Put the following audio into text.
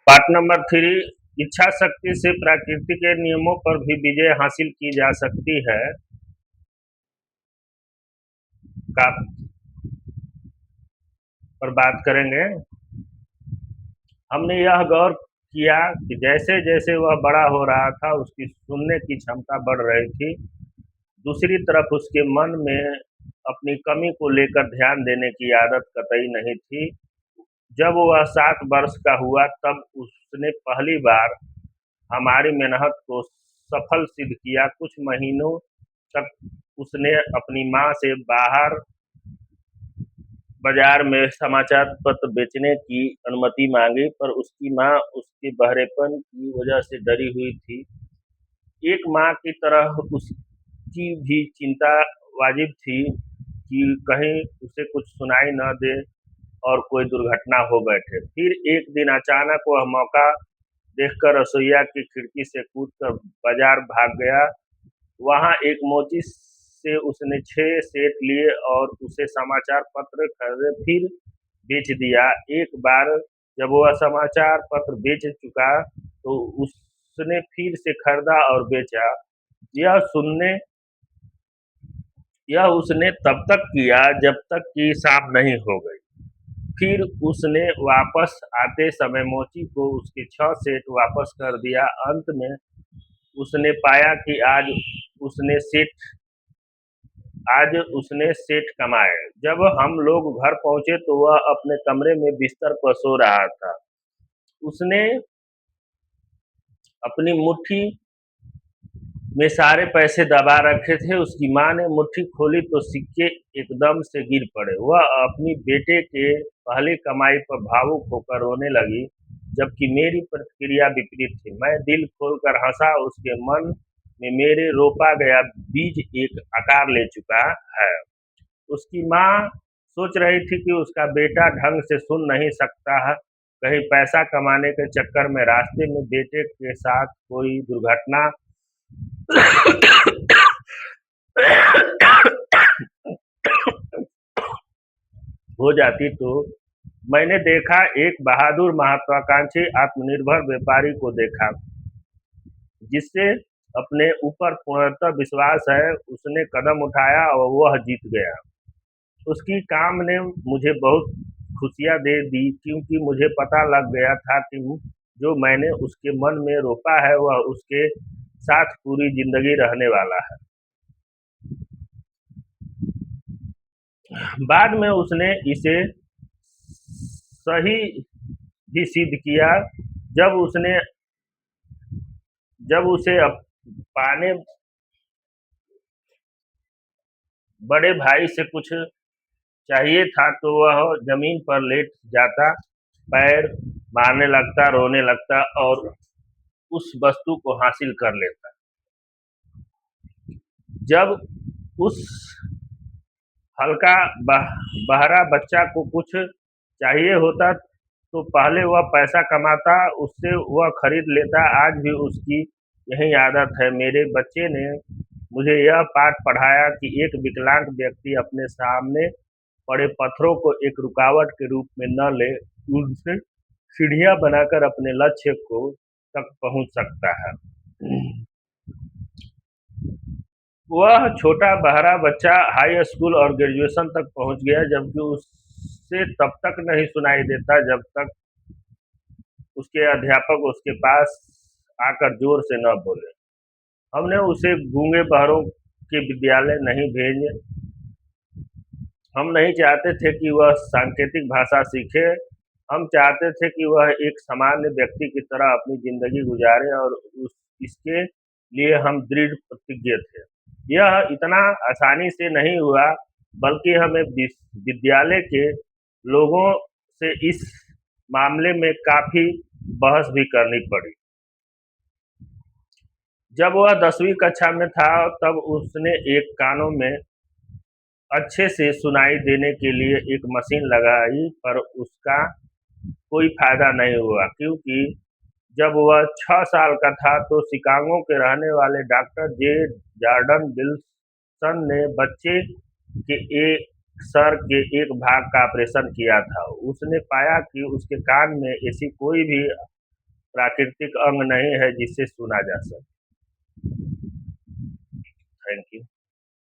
Part number 3। इच्छा शक्ति से प्रकृति के नियमों पर भी विजय हासिल की जा सकती है का पर बात करेंगे। हमने यह गौर किया कि जैसे जैसे वह बड़ा हो रहा था उसकी सुनने की क्षमता बढ़ रही थी। दूसरी तरफ उसके मन में अपनी कमी को लेकर ध्यान देने की आदत कतई नहीं थी। जब वह 7 वर्ष का हुआ तब उसने पहली बार हमारी मेहनत को सफल सिद्ध किया। कुछ महीनों तक उसने अपनी माँ से बाहर बाजार में समाचार पत्र बेचने की अनुमति मांगी, पर उसकी माँ उसके बहरेपन की वजह से डरी हुई थी। एक माँ की तरह उसकी भी चिंता वाजिब थी कि कहीं उसे कुछ सुनाई न दे और कोई दुर्घटना हो बैठे। फिर एक दिन अचानक वह मौका देखकर रसोइया की खिड़की से कूदकर बाजार भाग गया। वहां एक मोची से उसने 6 सेट लिए और उसे समाचार पत्र खरीदे फिर बेच दिया। एक बार जब वह समाचार पत्र बेच चुका तो उसने फिर से खरीदा और बेचा। यह सुनने यह उसने तब तक किया जब तक कि शाम नहीं हो गई। फिर उसने वापस आते समय मोची को उसके 6 सेट वापस कर दिया। अंत में उसने पाया कि आज उसने सेठ कमाए। जब हम लोग घर पहुंचे तो वह अपने कमरे में बिस्तर पर सो रहा था। उसने अपनी मुट्ठी में सारे पैसे दबा रखे थे। उसकी माँ ने मुट्ठी खोली तो सिक्के एकदम से गिर पड़े। वह अपनी बेटे के पहली कमाई पर भावुक होकर रोने लगी, जबकि मेरी प्रतिक्रिया विपरीत थी। मैं दिल खोलकर हंसा। उसके मन में मेरे रोपा गया बीज एक आकार ले चुका है। उसकी माँ सोच रही थी कि उसका बेटा ढंग से सुन नहीं सकता है, कहीं पैसा कमाने के चक्कर में रास्ते में बेटे के साथ कोई दुर्घटना हो जाती तो। मैंने देखा एक बहादुर महत्वाकांक्षी आत्मनिर्भर व्यापारी को देखा जिससे अपने ऊपर पूर्णतः विश्वास है। उसने कदम उठाया और वह जीत गया। उसकी काम ने मुझे बहुत खुशियां दे दी, क्योंकि मुझे पता लग गया था कि जो मैंने उसके मन में रोपा है वह उसके साथ पूरी जिंदगी रहने वाला है। बाद में उसने इसे सही भी सिद्ध किया। जब उसने जब उसे पाने बड़े भाई से कुछ चाहिए था तो वह जमीन पर लेट जाता, पैर मारने लगता, रोने लगता और उस वस्तु को हासिल कर लेता। जब उस हल्का बहरा बच्चा को कुछ चाहिए होता तो पहले वह पैसा कमाता, उससे वह खरीद लेता। आज भी उसकी यही आदत है। मेरे बच्चे ने मुझे यह पाठ पढ़ाया कि एक विकलांग व्यक्ति अपने सामने पड़े पत्थरों को एक रुकावट के रूप में न ले, उनसे सीढ़ियां बनाकर अपने लक्ष्य को तक पहुंच सकता है। वह छोटा बहरा बच्चा हाई स्कूल और ग्रेजुएशन तक पहुंच गया, जबकि उससे तब तक नहीं सुनाई देता जब तक उसके अध्यापक उसके पास आकर जोर से न बोले। हमने उसे गूंगे बहरों के विद्यालय नहीं भेजे। हम नहीं चाहते थे कि वह सांकेतिक भाषा सीखे। हम चाहते थे कि वह एक सामान्य व्यक्ति की तरह अपनी जिंदगी गुजारे, और इसके लिए हम दृढ़ प्रतिज्ञ थे। यह इतना आसानी से नहीं हुआ, बल्कि हमें विद्यालय के लोगों से इस मामले में काफी बहस भी करनी पड़ी। जब वह 10वीं कक्षा में था तब उसने एक कानों में अच्छे से सुनाई देने के लिए एक मशीन लगाई, पर उसका कोई फायदा नहीं हुआ, क्योंकि जब वह 6 साल का था तो शिकागो के रहने वाले डॉक्टर जे जॉर्डन विल्सन ने बच्चे के एक सर के एक भाग का ऑपरेशन किया था। उसने पाया कि उसके कान में ऐसी कोई भी प्राकृतिक अंग नहीं है जिसे सुना जा सके। Thank you.